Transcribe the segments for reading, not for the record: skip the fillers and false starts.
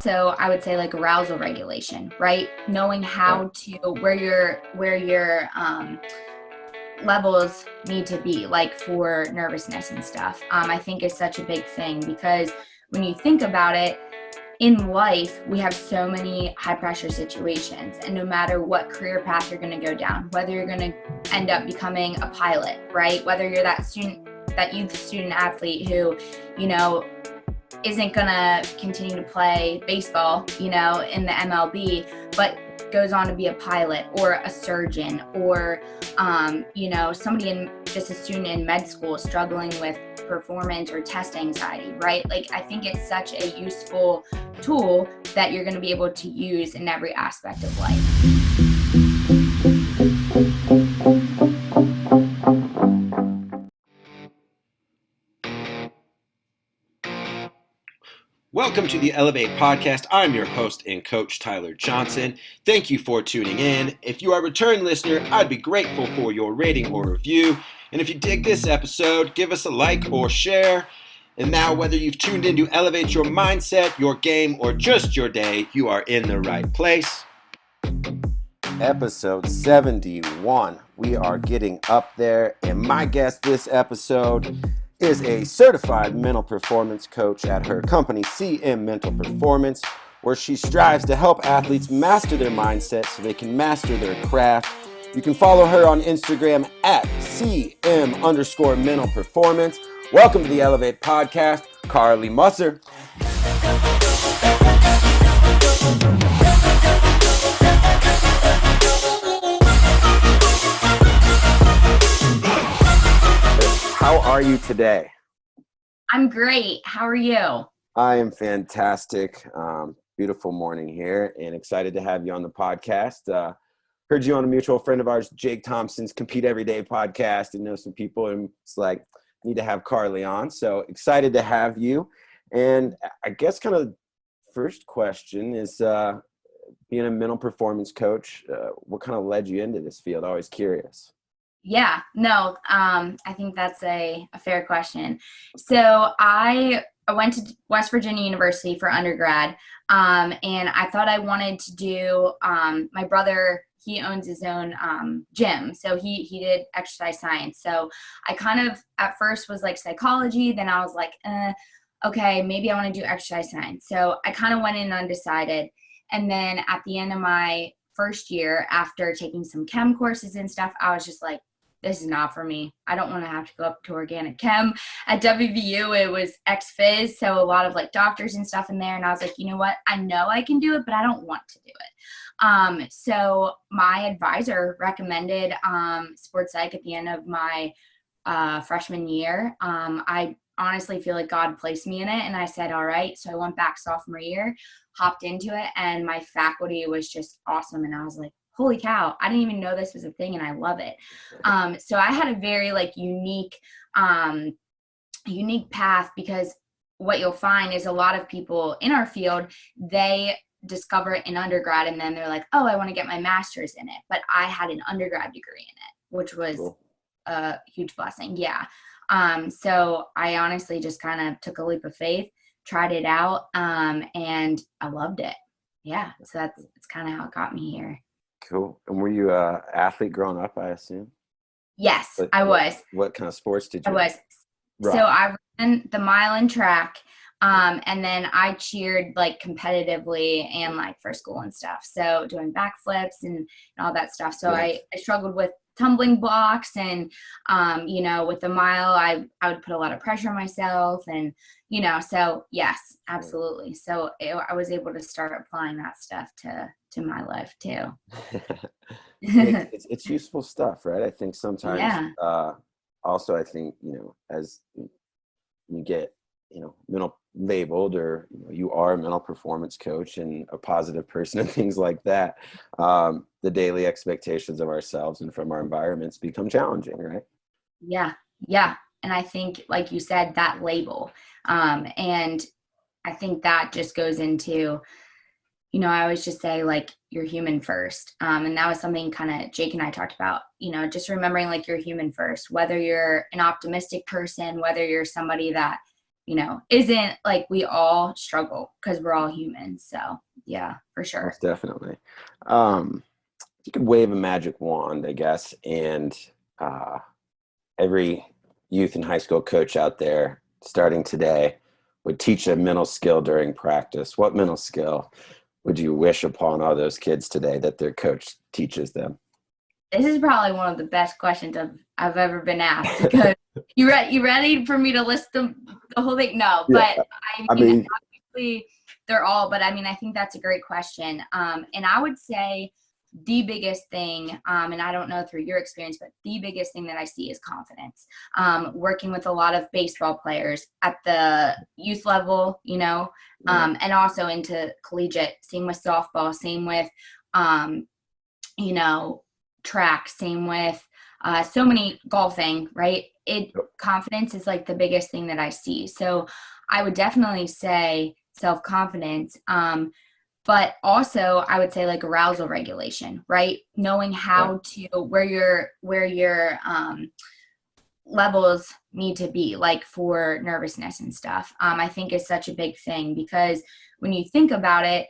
also, I would say like arousal regulation, right? Knowing how to, where your levels need to be, like for nervousness and stuff. I think is such a big thing, because when you think about it, in life, we have so many high pressure situations, and no matter what career path you're going to go down, whether you're going to end up becoming a pilot, right? Whether you're that youth student athlete who, isn't going to continue to play baseball, in the MLB, but goes on to be a pilot or a surgeon, or, somebody just a student in med school struggling with performance or test anxiety, right? Like, I think it's such a useful tool that you're going to be able to use in every aspect of life. Welcome to the Elev8 podcast. I'm your host and coach, Tyler Johnson. Thank you for tuning in. If you are a return listener, I'd be grateful for your rating or review. And if you dig this episode, give us a like or share. And now, whether you've tuned in to elevate your mindset, your game, or just your day, you are in the right place. Episode 71. We are getting up there, and my guest this episode is a certified mental performance coach at her company, CM Mental Performance, where she strives to help athletes master their mindset so they can master their craft. You can follow her on Instagram at CM_mental performance. Welcome to the Elev8 podcast, Carly Musser. How are you today? I'm great. How are you? I am fantastic. Beautiful morning here, and excited to have you on the podcast. Heard you on a mutual friend of ours, Jake Thompson's Compete Everyday podcast, and know some people, and it's like, need to have Carly on. So excited to have you. And I guess kind of first question is, being a mental performance coach, what kind of led you into this field? Always curious. Yeah, no, I think that's a fair question. So I went to West Virginia University for undergrad, and I thought I wanted to do, my brother, he owns his own gym, so he did exercise science. So I kind of at first was like psychology, then I was like, okay, maybe I want to do exercise science. So I kind of went in undecided, and then at the end of my first year, after taking some chem courses and stuff, I was just like, this is not for me. I don't want to have to go up to organic chem. At WVU, it was ex-phys, so a lot of like doctors and stuff in there. And I was like, you know what? I know I can do it, but I don't want to do it. So my advisor recommended sports psych at the end of my freshman year. I honestly feel like God placed me in it, and I said, all right. So I went back sophomore year, hopped into it, and my faculty was just awesome. And I was like, holy cow, I didn't even know this was a thing, and I love it. So I had a very like unique path, because what you'll find is a lot of people in our field, they discover it in undergrad, and then they're like, oh, I want to get my master's in it. But I had an undergrad degree in it, which was a huge blessing. Yeah. So I honestly just kind of took a leap of faith, tried it out, and I loved it. Yeah. So that's kind of how it got me here. Cool. And were you an athlete growing up, I assume? Yes, I was. What kind of sports did you? I was. Right. So I ran the mile and track, and then I cheered like competitively and like for school and stuff. So doing backflips and all that stuff. So I struggled with tumbling blocks, and with the mile, I would put a lot of pressure on myself, and so yes, absolutely. So I was able to start applying that stuff to my life too. it's useful stuff, right? I think sometimes also I think as you get mental labeled, or you are a mental performance coach and a positive person and things like that, the daily expectations of ourselves and from our environments become challenging, right? Yeah And I think, like you said, that label, and I think that just goes into, I always just say, like, you're human first. And that was something kind of Jake and I talked about, just remembering like you're human first, whether you're an optimistic person, whether you're somebody that isn't like we all struggle because we're all humans. So yeah, for sure. Most definitely. You could wave a magic wand, I guess, and every youth and high school coach out there starting today would teach a mental skill during practice. What mental skill would you wish upon all those kids today that their coach teaches them? This is probably one of the best questions I've ever been asked, because you ready for me to list the whole thing? No, Yeah, but I mean, obviously they're all, but I mean, I think that's a great question. And I would say the biggest thing, and I don't know through your experience, but the biggest thing that I see is confidence. Working with a lot of baseball players at the youth level, and also into collegiate, same with softball, same with, track, same with so many, golfing, right? Confidence is like the biggest thing that I see. So I would definitely say self-confidence. But also I would say like arousal regulation, right? Knowing how to, where your levels need to be, like for nervousness and stuff, I think is such a big thing, because when you think about it,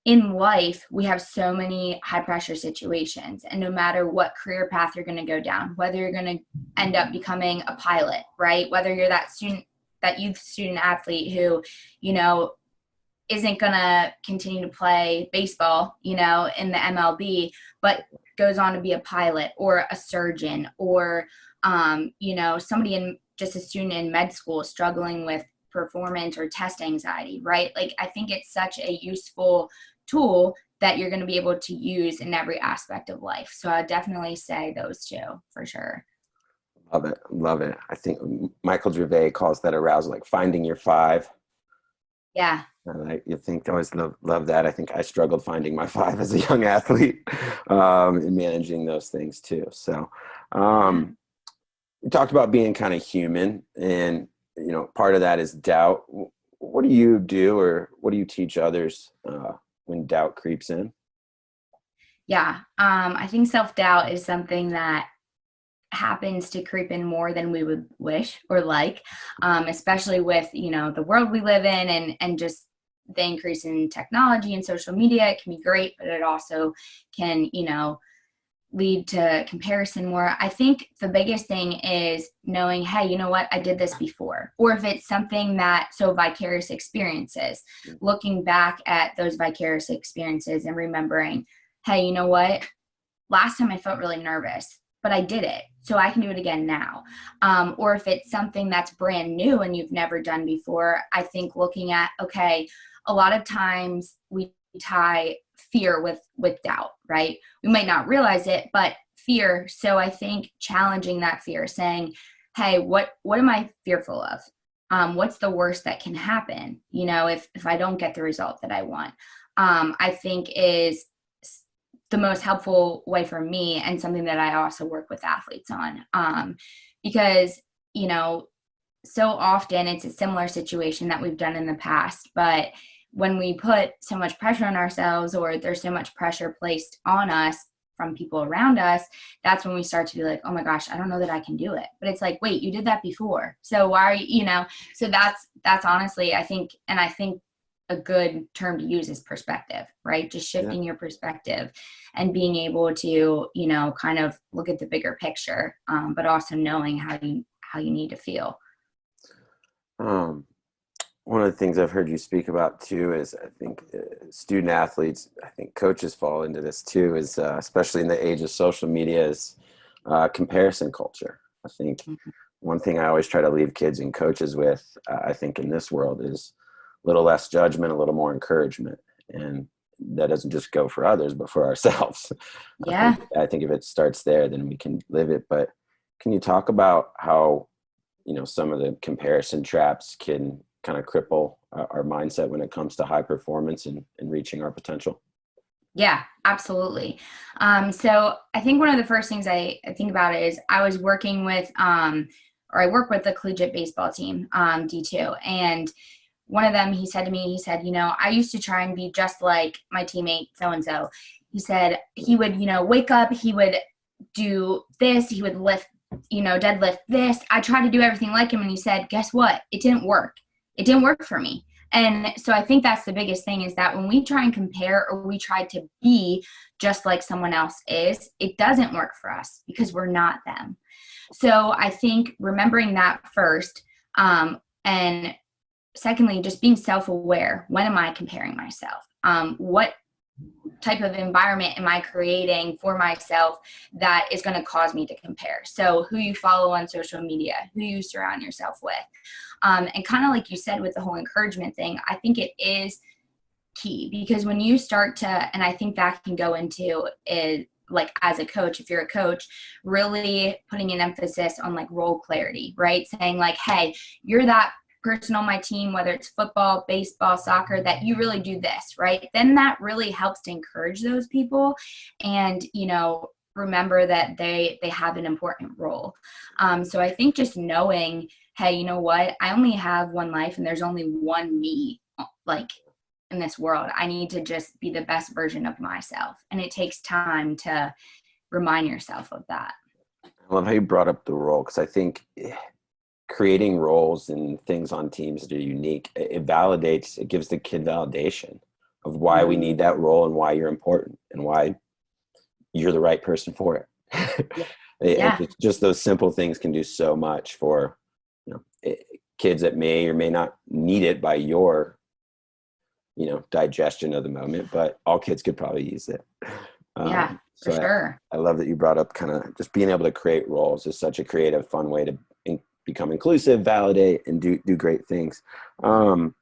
in life, we have so many high pressure situations, and no matter what career path you're going to go down, whether you're going to end up becoming a pilot, right? Whether you're that youth student athlete who, isn't going to continue to play baseball, in the MLB, but goes on to be a pilot or a surgeon, or, somebody just a student in med school struggling with performance or test anxiety, right? Like, I think it's such a useful tool that you're going to be able to use in every aspect of life. So I really say those two for sure. Love it. Love it. I think Michael Gervais calls that arousal, like finding your five. Yeah. You think, I always love that. I think I struggled finding my five as a young athlete, and managing those things too. So we talked about being kind of human, and, part of that is doubt. What do you do, or what do you teach others when doubt creeps in? Yeah. I think self-doubt is something that happens to creep in more than we would wish or like, especially with, the world we live in, and just the increase in technology and social media. It can be great, but it also can, lead to comparison more. I think the biggest thing is knowing, hey, you know what, I did this before. Or if it's something vicarious experiences, looking back at those vicarious experiences and remembering, hey, you know what, last time I felt really nervous, but I did it, so I can do it again now. Or if it's something that's brand new and you've never done before, I think looking at, okay, a lot of times we tie fear with doubt, right? We might not realize it, but fear. So I think challenging that fear, saying, hey, what am I fearful of? What's the worst that can happen, if I don't get the result that I want? I think is the most helpful way for me, and something that I also work with athletes on, because, so often it's a similar situation that we've done in the past, but when we put so much pressure on ourselves, or there's so much pressure placed on us from people around us, that's when we start to be like, oh my gosh, I don't know that I can do it. But it's like, wait, you did that before. So why are you, so that's honestly, I think a good term to use is perspective, right? Just shifting your perspective and being able to, kind of look at the bigger picture, but also knowing how you need to feel. One of the things I've heard you speak about too is, I think student athletes, I think coaches fall into this too, is especially in the age of social media, is comparison culture. I think one thing I always try to leave kids and coaches with, I think in this world, is a little less judgment, a little more encouragement. And that doesn't just go for others, but for ourselves. Yeah. I think if it starts there, then we can live it. But can you talk about how, some of the comparison traps can kind of cripple our mindset when it comes to high performance and reaching our potential? Yeah, absolutely. So I think one of the first things I think about is I was working with, I work with the collegiate baseball team, D2. And one of them, he said to me, I used to try and be just like my teammate so-and-so. He said he would, wake up, he would do this, he would lift, deadlift this. I tried to do everything like him. And he said, guess what? It didn't work. it didn't work for me. And so I think that's the biggest thing, is that when we try and compare, or we try to be just like someone else is, it doesn't work for us because we're not them. So I think remembering that first, and secondly, just being self-aware. When am I comparing myself? What type of environment am I creating for myself that is going to cause me to compare? So who you follow on social media, who you surround yourself with. And kind of like you said with the whole encouragement thing, I think it is key, because when you start to, and I think that can go into is like, as a coach, if you're a coach, really putting an emphasis on like role clarity, right? Saying like, hey, you're that person on my team, whether it's football, baseball, soccer, that you really do this, right? Then that really helps to encourage those people, and, you know, remember that they have an important role. So I think just knowing, hey, you know what, I only have one life and there's only one me, like, in this world. I need to just be the best version of myself. And it takes time to remind yourself of that. I love how you brought up the role, because I think creating roles and things on teams that are unique, it validates, it gives the kid validation of why we need that role and why you're important and why you're the right person for it. Yeah. Just those simple things can do so much for, you know, kids that may or may not need it by your, you know, digestion of the moment, but all kids could probably use it. Yeah, for So sure. I love that you brought up kind of just being able to create roles is such a creative, fun way to become inclusive, validate, and do great things. One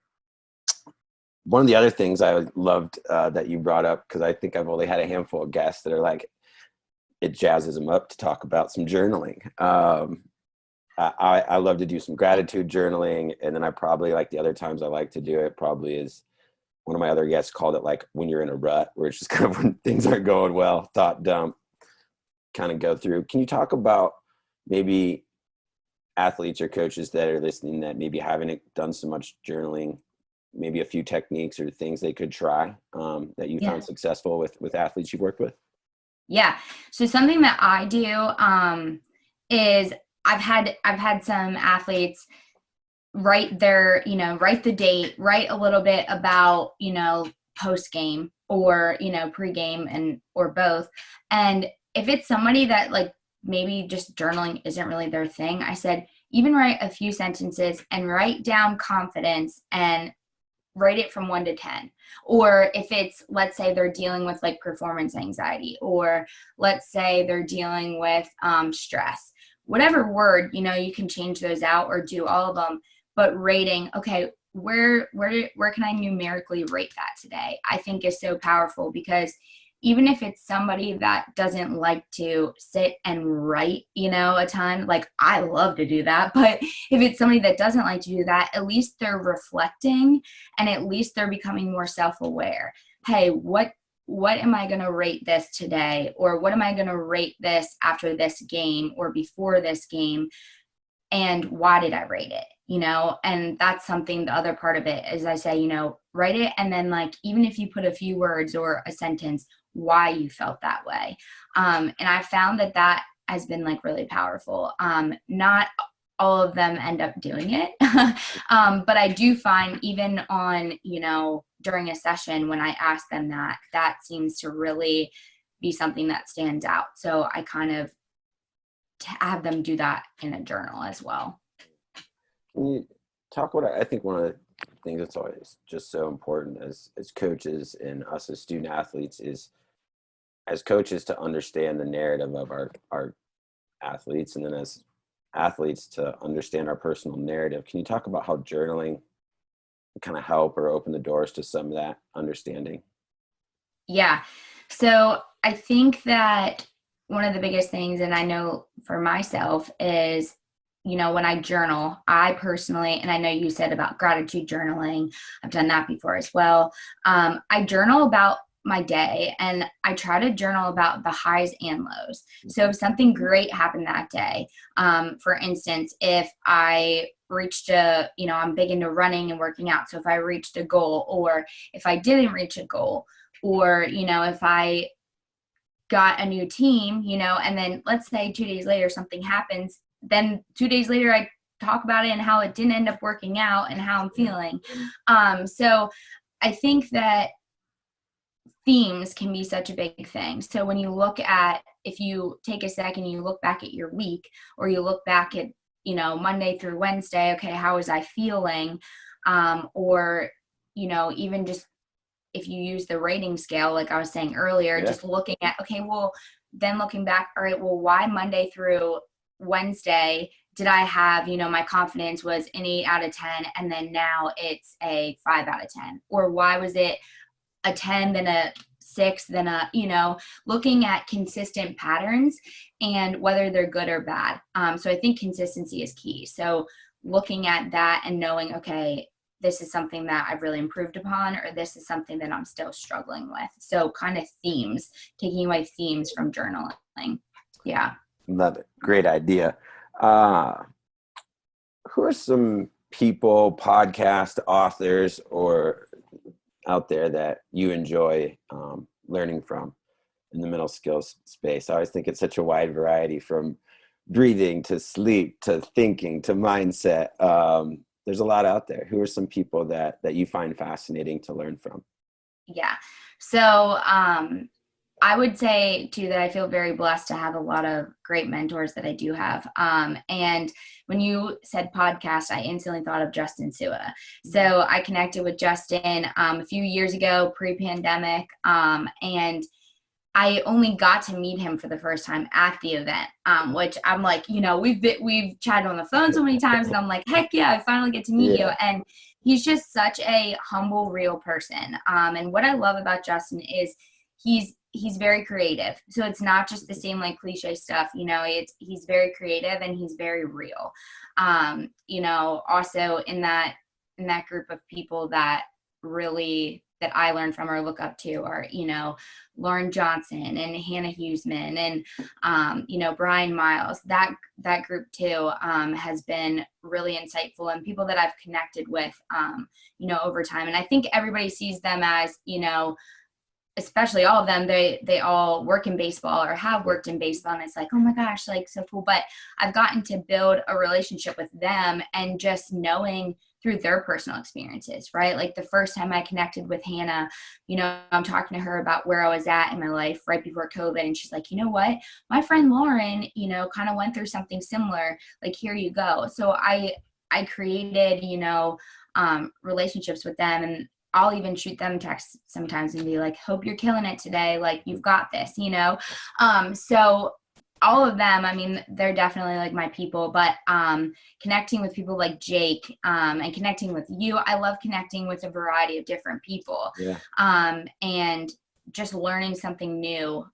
of the other things I loved that you brought up, because I think I've only had a handful of guests that are like, it jazzes them up to talk about some journaling. I love to do some gratitude journaling, and then I probably, like the other times I like to do it, probably is, one of my other guests called it like when you're in a rut, where it's just kind of when things aren't going well, thought dump, kind of go through. Can you talk about maybe athletes or coaches that are listening that maybe haven't done so much journaling, maybe a few techniques or things they could try that you found successful with athletes you've worked with? Yeah. So something that I do is I've had some athletes write their, you know, write the date, write a little bit about, you know, post game or, you know, pre-game, and or both. And if it's somebody that like maybe just journaling isn't really their thing, I said, even write a few sentences and write down confidence and rate it from 1 to 10. Or if it's, let's say they're dealing with like performance anxiety, or let's say they're dealing with stress, whatever word, you know, you can change those out or do all of them, but rating, okay, where can I numerically rate that today, I think is so powerful. Because even if it's somebody that doesn't like to sit and write, you know, a ton, like I love to do that, but if it's somebody that doesn't like to do that, at least they're reflecting, and at least they're becoming more self-aware. Hey, what am I going to rate this today? Or what am I going to rate this after this game or before this game? And why did I rate it? You know, and that's something, the other part of it is I say, you know, write it. And then like, even if you put a few words or a sentence, why you felt that way. And I found that that has been like really powerful. Not all of them end up doing it. But I do find even on, you know, during a session when I ask them that, that seems to really be something that stands out. So I kind of have them do that in a journal as well. Can you talk about, I think one of the things that's always just so important as coaches and us as student athletes is, as coaches, to understand the narrative of our athletes, and then as athletes to understand our personal narrative. Can you talk about how journaling kind of help or open the doors to some of that understanding? Yeah. So I think that one of the biggest things, and I know for myself, is, you know, when I journal, I personally, and I know you said about gratitude journaling, I've done that before as well. I journal about my day, and I try to journal about the highs and lows. So if something great happened that day, for instance, if I reached you know, I'm big into running and working out. So if I reached a goal, or if I didn't reach a goal, or, you know, if I got a new team, you know, and then let's say 2 days later something happens, then 2 days later I talk about it and how it didn't end up working out and how I'm feeling. So I think that themes can be such a big thing. So when you look at, if you take a second, you look back at your week, or you look back at, Monday through Wednesday, okay, how was I feeling? Or, even just if you use the rating scale, like I was saying earlier, just looking at, okay, well, then looking back, all right, well, why Monday through Wednesday did I have, my confidence was an 8 out of 10, and then now it's a 5 out of 10? Or why was it a 10, then a 6, then looking at consistent patterns and whether they're good or bad. So I think consistency is key. So looking at that and knowing, okay, this is something that I've really improved upon, or this is something that I'm still struggling with. So kind of themes, taking away themes from journaling. Yeah. Love it. Great idea. Who are some people, podcast authors, or out there that you enjoy learning from in the mental skills space? I always think it's such a wide variety, from breathing to sleep to thinking to mindset. There's a lot out there. Who are some people that you find fascinating to learn from? Yeah. So I would say too that I feel very blessed to have a lot of great mentors that I do have. And when you said podcast, I instantly thought of Justin Sua. So I connected with Justin a few years ago, pre-pandemic, and I only got to meet him for the first time at the event, which I'm like, we've chatted on the phone so many times, and I'm like, heck yeah, I finally get to meet you. And he's just such a humble, real person. And what I love about Justin is he's very creative. So it's not just the same like cliche stuff, he's very creative and he's very real. Also in that group of people that that I learn from or look up to are, Lauren Johnson and Hannah Huseman and, Brian Miles. That group too has been really insightful, and people that I've connected with, over time. And I think everybody sees them as, especially all of them, they all work in baseball or have worked in baseball, and it's like, oh my gosh, like so cool. But I've gotten to build a relationship with them, and just knowing through their personal experiences, right? Like the first time I connected with Hannah, I'm talking to her about where I was at in my life right before COVID, and she's like, you know what, my friend Lauren, kind of went through something similar, like here you go. So I created, relationships with them, and I'll even shoot them texts sometimes and be like, hope you're killing it today. Like, you've got this, So all of them, I mean, they're definitely like my people, but connecting with people like Jake and connecting with you, I love connecting with a variety of different people. Yeah. And just learning something new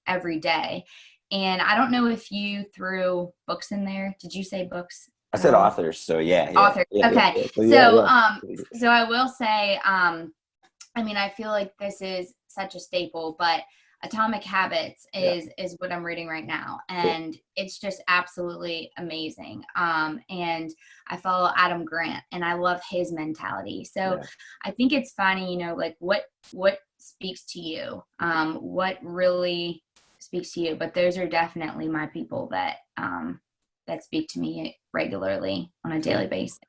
every day. And I don't know if you threw books in there. Did you say books? I said authors, so yeah. Authors. Yeah, okay. yeah. So I will say, I mean, I feel like this is such a staple, but Atomic Habits is what I'm reading right now, and it's just absolutely amazing. And I follow Adam Grant, and I love his mentality. So I think it's funny, like what speaks to you, what really speaks to you. But those are definitely my people that speak to me regularly on a daily basis.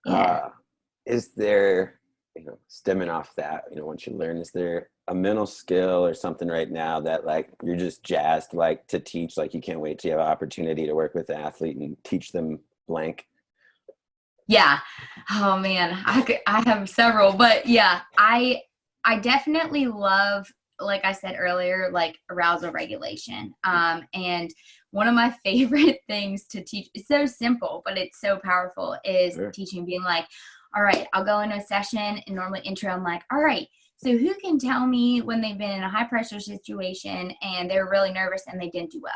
Yeah. Is there, stemming off that, once you learn, is there a mental skill or something right now that like you're just jazzed like to teach, like you can't wait to have an opportunity to work with an athlete and teach them blank? Yeah. Oh man, I have several, but yeah, I definitely love, like I said earlier, like arousal regulation. And one of my favorite things to teach, it's so simple, but it's so powerful, is teaching, being like, all right, I'll go into a session and normally intro, I'm like, all right, so who can tell me when they've been in a high pressure situation and they were really nervous and they didn't do well?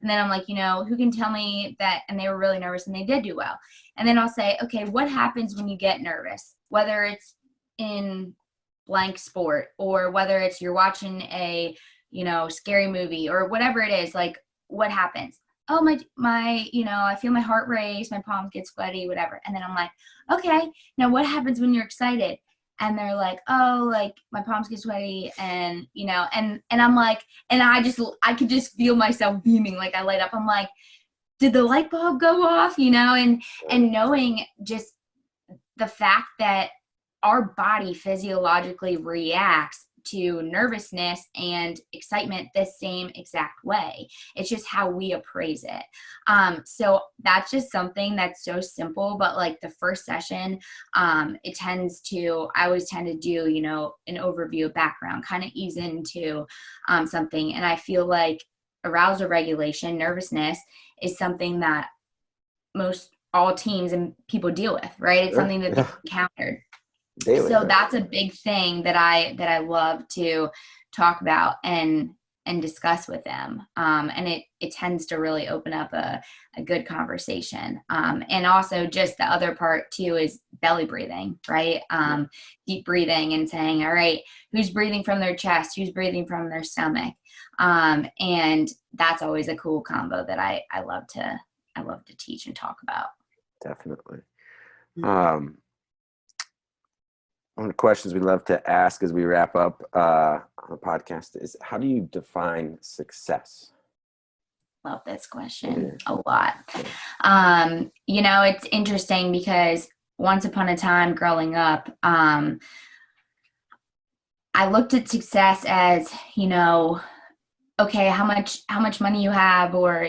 And then I'm like, who can tell me that, and they were really nervous and they did do well? And then I'll say, okay, what happens when you get nervous? Whether it's in blank sport, or whether it's you're watching a, scary movie, or whatever it is, like what happens? Oh, my, I feel my heart race, my palms get sweaty, whatever. And then I'm like, okay, now what happens when you're excited? And they're like, oh, like my palms get sweaty, and, and I'm like, and I could just feel myself beaming, like I light up. I'm like, did the light bulb go off, and knowing just the fact that our body physiologically reacts to nervousness and excitement the same exact way. It's just how we appraise it. So that's just something that's so simple, but like the first session, I always tend to do, an overview of background, kind of ease into something. And I feel like arousal regulation, nervousness is something that all teams and people deal with, right? It's something that they've encountered. Daily. So that's a big thing that I love to talk about and discuss with them. And it tends to really open up a good conversation. And also just the other part too is belly breathing, right? Deep breathing and saying, all right, who's breathing from their chest? Who's breathing from their stomach? And that's always a cool combo that I love to teach and talk about. Definitely. One of the questions we love to ask as we wrap up on the podcast is, how do you define success? Love this question a lot. It's interesting because once upon a time growing up, I looked at success as, okay, how much money you have, or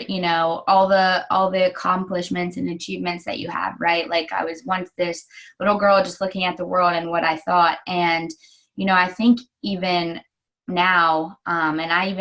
all the accomplishments and achievements that you have, right? Like I was once this little girl just looking at the world and what I thought, and I think even now, and I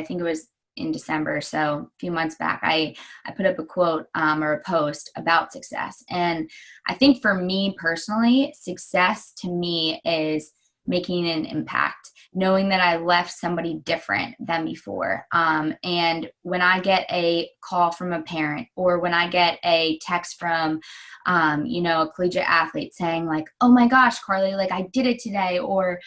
think it was in December, so a few months back, I put up a quote or a post about success, and I think for me personally, success to me is making an impact, knowing that I left somebody different than before. And when I get a call from a parent, or when I get a text from, a collegiate athlete saying like, oh my gosh, Carly, like I did it today, or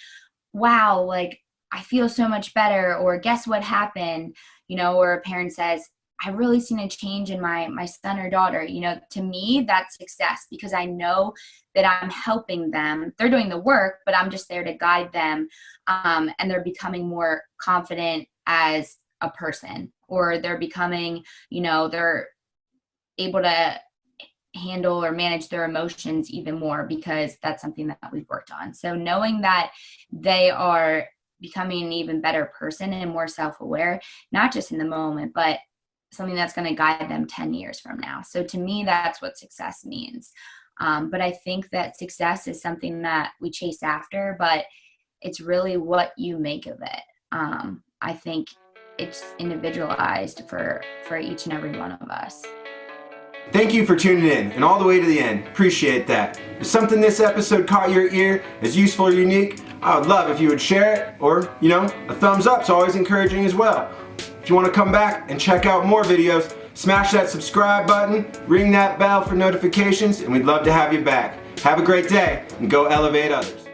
wow, like I feel so much better, or guess what happened, or a parent says, I've really seen a change in my son or daughter, to me, that's success, because I know that I'm helping them. They're doing the work, but I'm just there to guide them. And they're becoming more confident as a person, or they're becoming, they're able to handle or manage their emotions even more, because that's something that we've worked on. So knowing that they are becoming an even better person and more self-aware, not just in the moment, but something that's going to guide them 10 years from now. So to me, that's what success means. But I think that success is something that we chase after, but it's really what you make of it. I think it's individualized for each and every one of us. Thank you for tuning in and all the way to the end. Appreciate that. If something this episode caught your ear, is useful or unique, I would love if you would share it, or, a thumbs up's always encouraging as well. If you want to come back and check out more videos, smash that subscribe button, ring that bell for notifications, and we'd love to have you back. Have a great day, and go elevate others.